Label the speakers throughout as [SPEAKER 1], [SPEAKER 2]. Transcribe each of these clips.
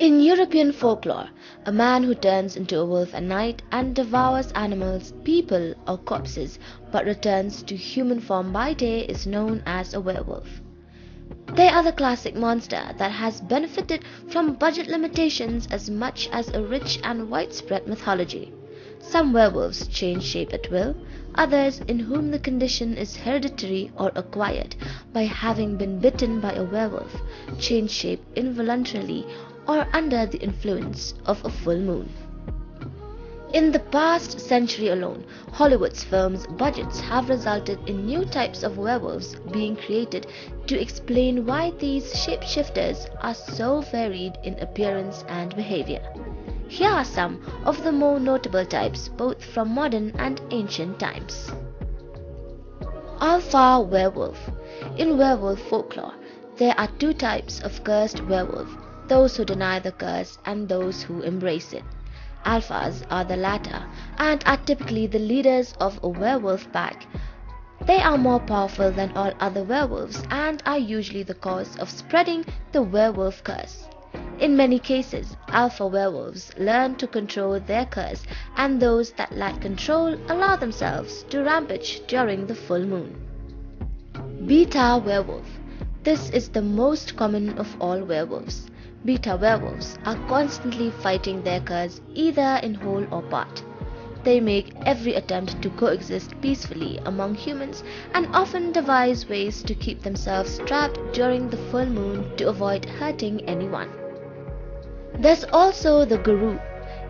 [SPEAKER 1] In European folklore, a man who turns into a wolf at night and devours animals, people, or corpses but returns to human form by day is known as a werewolf. They are the classic monster that has benefited from budget limitations as much as a rich and widespread mythology. Some werewolves change shape at will, others, in whom the condition is hereditary or acquired by having been bitten by a werewolf, change shape involuntarily or under the influence of a full moon. In the past century alone, Hollywood's films' budgets have resulted in new types of werewolves being created to explain why these shapeshifters are so varied in appearance and behavior. Here are some of the more notable types both from modern and ancient times. Alpha werewolf. In werewolf folklore, there are two types of cursed werewolf, those who deny the curse and those who embrace it. Alphas are the latter and are typically the leaders of a werewolf pack. They are more powerful than all other werewolves and are usually the cause of spreading the werewolf curse. In many cases, alpha werewolves learn to control their curse, and those that lack control allow themselves to rampage during the full moon. Beta werewolf. This is the most common of all werewolves. Beta werewolves are constantly fighting their curse either in whole or part. They make every attempt to coexist peacefully among humans and often devise ways to keep themselves trapped during the full moon to avoid hurting anyone. There's also the Guru.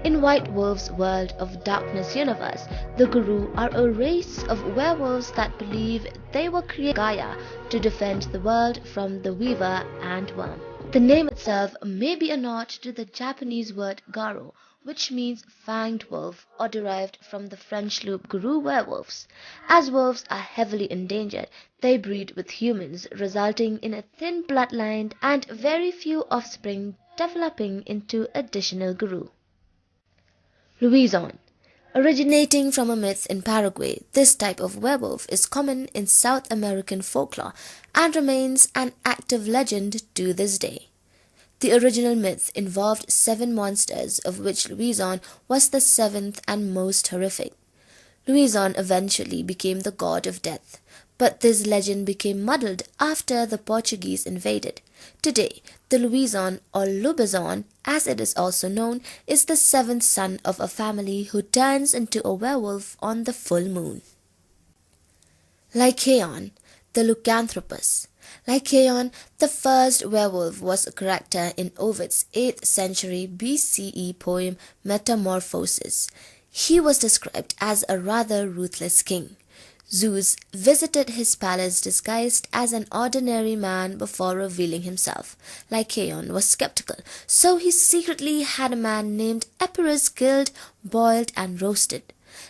[SPEAKER 1] In White Wolf's world of darkness universe, the Guru are a race of werewolves that believe they were created by Gaia to defend the world from the Weaver and Worm. The name itself may be a nod to the Japanese word garo, which means fanged wolf, or derived from the French loop Guru werewolves. As wolves are heavily endangered, they breed with humans, resulting in a thin bloodline and very few offspring developing into additional Guru. Luison. Originating from a myth in Paraguay, this type of werewolf is common in South American folklore and remains an active legend to this day. The original myth involved 7 monsters, of which Luison was the 7th and most horrific. Luison eventually became the god of death, but this legend became muddled after the Portuguese invaded. Today, the Luison, or Lubizon, as it is also known, is the 7th son of a family who turns into a werewolf on the full moon. Lycaon, the Lycanthropus. Lycaon, the first werewolf, was a character in Ovid's 8th century BCE poem Metamorphoses. He was described as a rather ruthless king. Zeus visited his palace disguised as an ordinary man before revealing himself. Lycaon was skeptical, so he secretly had a man named Epirus killed, boiled, and roasted.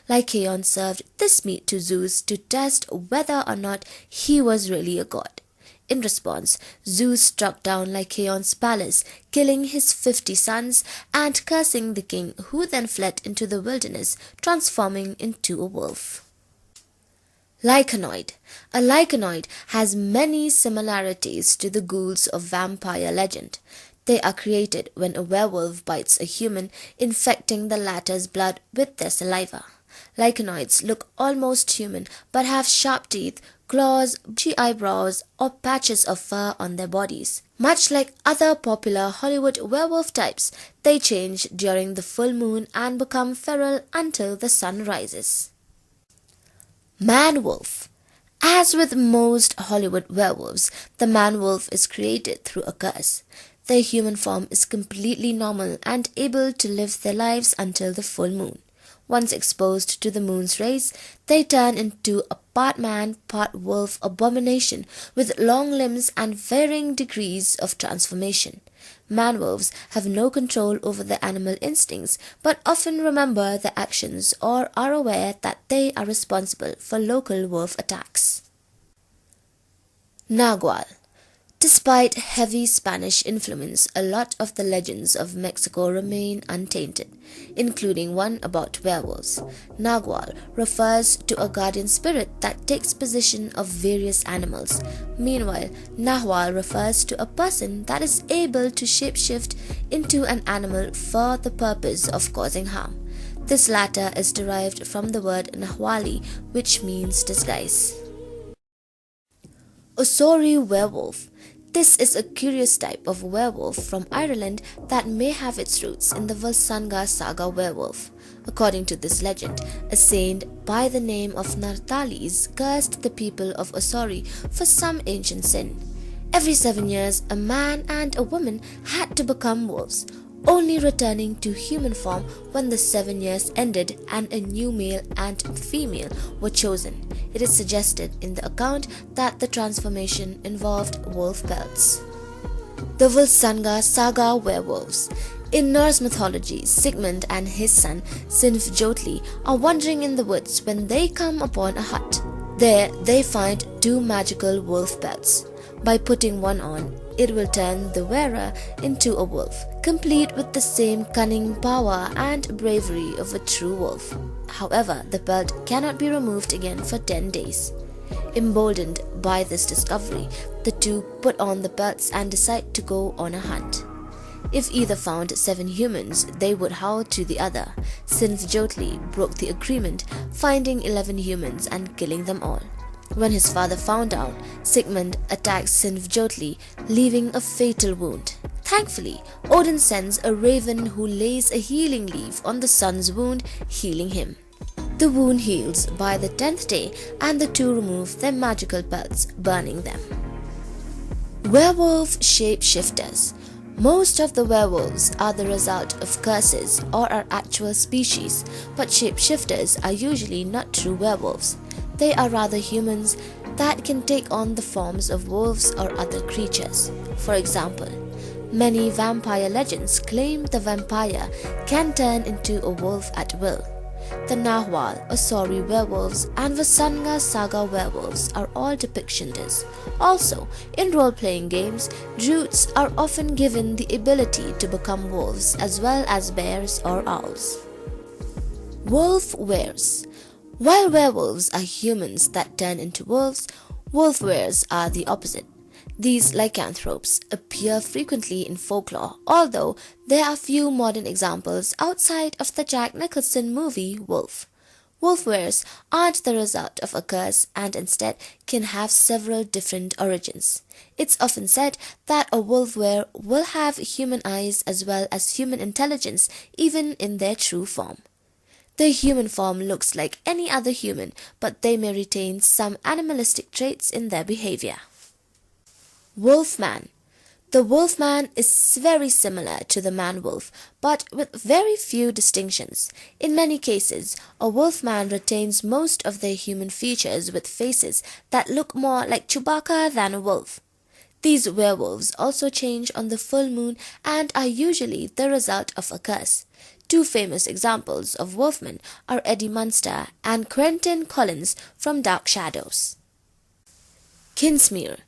[SPEAKER 1] Lycaon served this meat to Zeus to test whether or not he was really a god. In response, Zeus struck down Lycaon's palace, killing his 50 sons and cursing the king, who then fled into the wilderness, transforming into a wolf. Lycanoid. A lycanoid has many similarities to the ghouls of vampire legend. They are created when a werewolf bites a human, infecting the latter's blood with their saliva. Lycanoids look almost human but have sharp teeth, claws, bushy eyebrows, or patches of fur on their bodies. Much like other popular Hollywood werewolf types, they change during the full moon and become feral until the sun rises. Man-wolf. As with most Hollywood werewolves, the man-wolf is created through a curse. Their human form is completely normal and able to live their lives until the full moon. Once exposed to the moon's rays, they turn into a part man, part wolf abomination with long limbs and varying degrees of transformation. Man-wolves have no control over their animal instincts, but often remember their actions or are aware that they are responsible for local wolf attacks. Narwhal. Despite heavy Spanish influence, a lot of the legends of Mexico remain untainted, including one about werewolves. Nagual refers to a guardian spirit that takes possession of various animals. Meanwhile, Nahual refers to a person that is able to shapeshift into an animal for the purpose of causing harm. This latter is derived from the word Nahuali, which means disguise. Osori werewolf. This is a curious type of werewolf from Ireland that may have its roots in the Volsunga saga werewolf. According to this legend, a saint by the name of Nartalis cursed the people of Osori for some ancient sin. Every 7 years, a man and a woman had to become wolves, only returning to human form when the 7 years ended and a new male and female were chosen. It is suggested in the account that the transformation involved wolf pelts. The Volsunga saga werewolves. In Norse mythology, Sigmund and his son Sinfjotli are wandering in the woods when they come upon a hut. There they find 2 magical wolf pelts. By putting one on, it will turn the wearer into a wolf, complete with the same cunning, power, and bravery of a true wolf. However, the belt cannot be removed again for 10 days. Emboldened by this discovery, the two put on the belts and decide to go on a hunt. If either found 7 humans, they would howl to the other. Sinfjotli broke the agreement, finding 11 humans and killing them all. When his father found out, Sigmund attacks Sinfjotli, leaving a fatal wound. Thankfully, Odin sends a raven who lays a healing leaf on the son's wound, healing him. The wound heals by the 10th day and the two remove their magical pelts, burning them. Werewolf shapeshifters. Most of the werewolves are the result of curses or are actual species, but shapeshifters are usually not true werewolves. They are rather humans that can take on the forms of wolves or other creatures. For example, many vampire legends claim the vampire can turn into a wolf at will. The Nahual, Osori werewolves, and Volsunga saga werewolves are all depictions. Also, in role-playing games, druids are often given the ability to become wolves as well as bears or owls. Wolf wares. While werewolves are humans that turn into wolves, wolf wares are the opposite. These lycanthropes appear frequently in folklore, although there are few modern examples outside of the Jack Nicholson movie Wolf. Wolf wares aren't the result of a curse and instead can have several different origins. It's often said that a wolf were will have human eyes as well as human intelligence even in their true form. The human form looks like any other human, but they may retain some animalistic traits in their behavior. Wolfman. The wolfman is very similar to the man-wolf, but with very few distinctions. In many cases, a wolfman retains most of their human features with faces that look more like Chewbacca than a wolf. These werewolves also change on the full moon and are usually the result of a curse. 2 famous examples of wolfmen are Eddie Munster and Quentin Collins from Dark Shadows. Kinsmeer.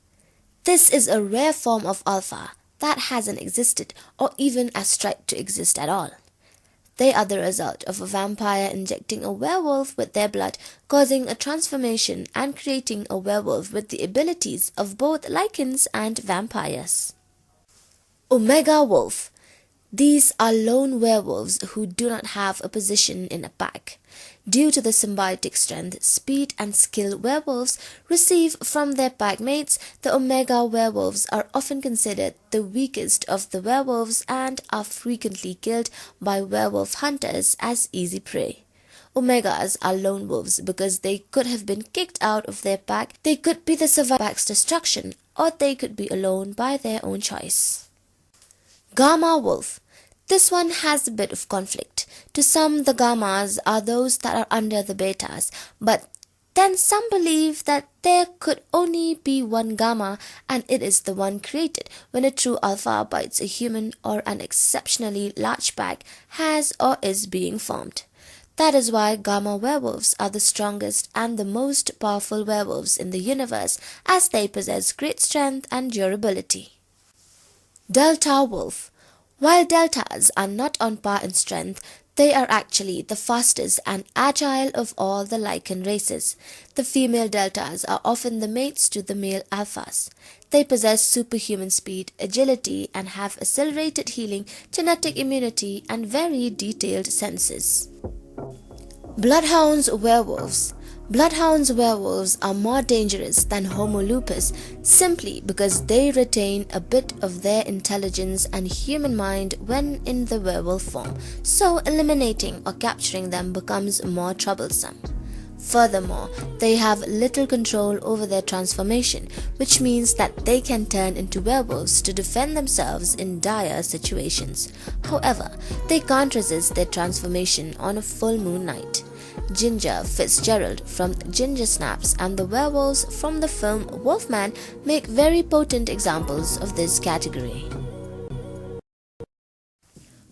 [SPEAKER 1] This is a rare form of alpha that hasn't existed or even has tried to exist at all. They are the result of a vampire injecting a werewolf with their blood, causing a transformation and creating a werewolf with the abilities of both lycans and vampires. Omega Wolf. These are lone werewolves who do not have a position in a pack. Due to the symbiotic strength, speed, and skill werewolves receive from their pack mates, the Omega werewolves are often considered the weakest of the werewolves and are frequently killed by werewolf hunters as easy prey. Omegas are lone wolves because they could have been kicked out of their pack, they could be the survivor of pack's destruction, or they could be alone by their own choice. Gamma Wolf. This one has a bit of conflict. To some, the Gammas are those that are under the Betas, but then some believe that there could only be one Gamma and it is the one created when a true Alpha bites a human or an exceptionally large pack has or is being formed. That is why Gamma werewolves are the strongest and the most powerful werewolves in the universe, as they possess great strength and durability. Delta Wolf. While deltas are not on par in strength, they are actually the fastest and agile of all the lichen races. The female deltas are often the mates to the male alphas. They possess superhuman speed, agility, and have accelerated healing, genetic immunity, and very detailed senses. Bloodhounds werewolves. Bloodhounds werewolves are more dangerous than Homo lupus simply because they retain a bit of their intelligence and human mind when in the werewolf form, so eliminating or capturing them becomes more troublesome. Furthermore, they have little control over their transformation, which means that they can turn into werewolves to defend themselves in dire situations. However, they can't resist their transformation on a full moon night. Ginger Fitzgerald from Ginger Snaps and the werewolves from the film Wolfman make very potent examples of this category.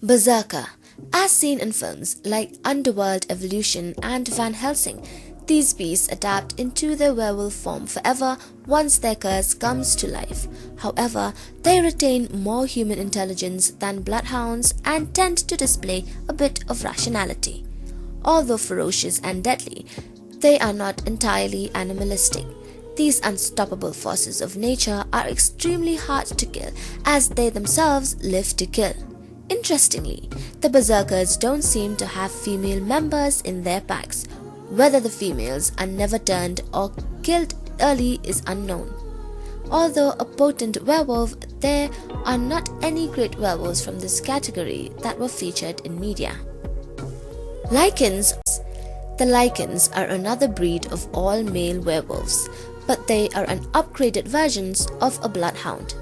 [SPEAKER 1] Berserker. As seen in films like Underworld Evolution and Van Helsing, these beasts adapt into their werewolf form forever once their curse comes to life. However, they retain more human intelligence than bloodhounds and tend to display a bit of rationality. Although ferocious and deadly, they are not entirely animalistic. These unstoppable forces of nature are extremely hard to kill, as they themselves live to kill. Interestingly, the berserkers don't seem to have female members in their packs. Whether the females are never turned or killed early is unknown. Although a potent werewolf, there are not any great werewolves from this category that were featured in media. Lycans. The Lycans are another breed of all male werewolves, but they are an upgraded version of a bloodhound.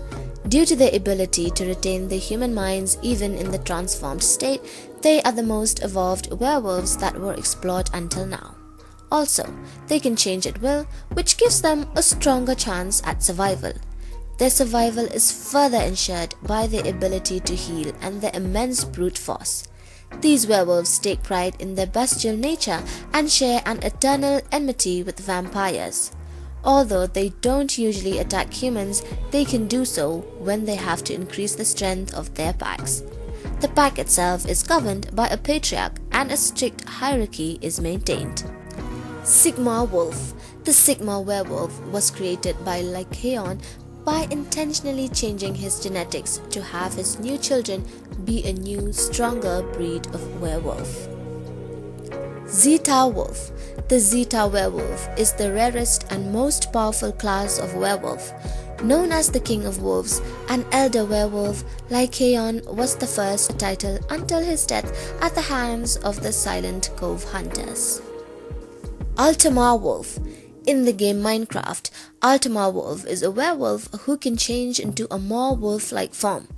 [SPEAKER 1] Due to their ability to retain the human minds even in the transformed state, they are the most evolved werewolves that were explored until now. Also, they can change at will, which gives them a stronger chance at survival. Their survival is further ensured by their ability to heal and their immense brute force. These werewolves take pride in their bestial nature and share an eternal enmity with vampires. Although they don't usually attack humans, they can do so when they have to increase the strength of their packs. The pack itself is governed by a patriarch and a strict hierarchy is maintained. Sigma Wolf. The Sigma werewolf was created by Lycaon by intentionally changing his genetics to have his new children be a new, stronger breed of werewolf. Zeta Wolf. The Zeta werewolf is the rarest and most powerful class of werewolf. Known as the King of Wolves, an elder werewolf, Lycaon was the first title until his death at the hands of the Silent Cove Hunters. Ultima Wolf. In the game Minecraft, Ultima Wolf is a werewolf who can change into a more wolf-like form.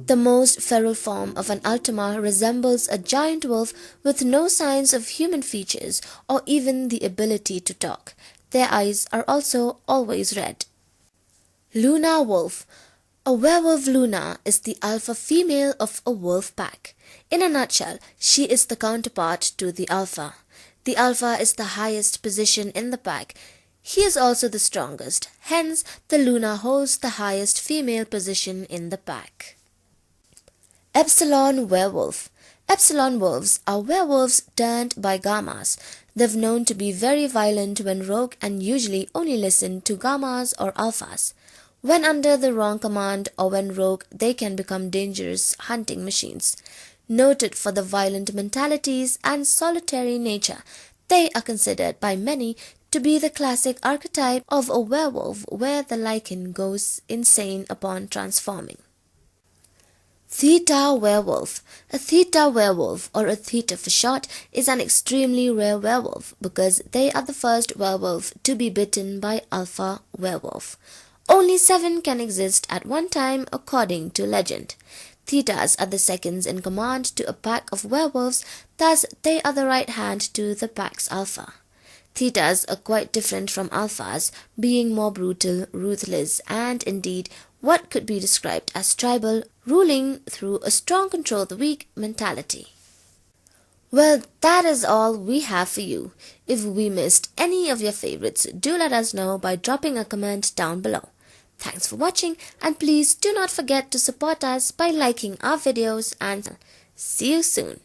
[SPEAKER 1] The most feral form of an Ultima resembles a giant wolf with no signs of human features or even the ability to talk. Their eyes are also always red. Luna Wolf. A werewolf Luna is the alpha female of a wolf pack. In a nutshell, she is the counterpart to the alpha. The alpha is the highest position in the pack. He is also the strongest, hence the Luna holds the highest female position in the pack. Epsilon Werewolf. Epsilon wolves are werewolves turned by gammas. They're known to be very violent when rogue and usually only listen to gammas or alphas. When under the wrong command or when rogue, they can become dangerous hunting machines. Noted for the violent mentalities and solitary nature, they are considered by many to be the classic archetype of a werewolf where the lichen goes insane upon transforming. Theta Werewolf. A Theta werewolf, or a Theta for short, is an extremely rare werewolf because they are the first werewolf to be bitten by alpha werewolf. Only 7 can exist at one time according to legend. Thetas are the seconds in command to a pack of werewolves, thus they are the right hand to the pack's alpha. Thetas are quite different from alphas, being more brutal, ruthless, and indeed what could be described as tribal, ruling through a strong control the weak mentality. Well, that is all we have for you. If we missed any of your favorites, do let us know by dropping a comment down below. Thanks for watching, and please do not forget to support us by liking our videos, and see you soon.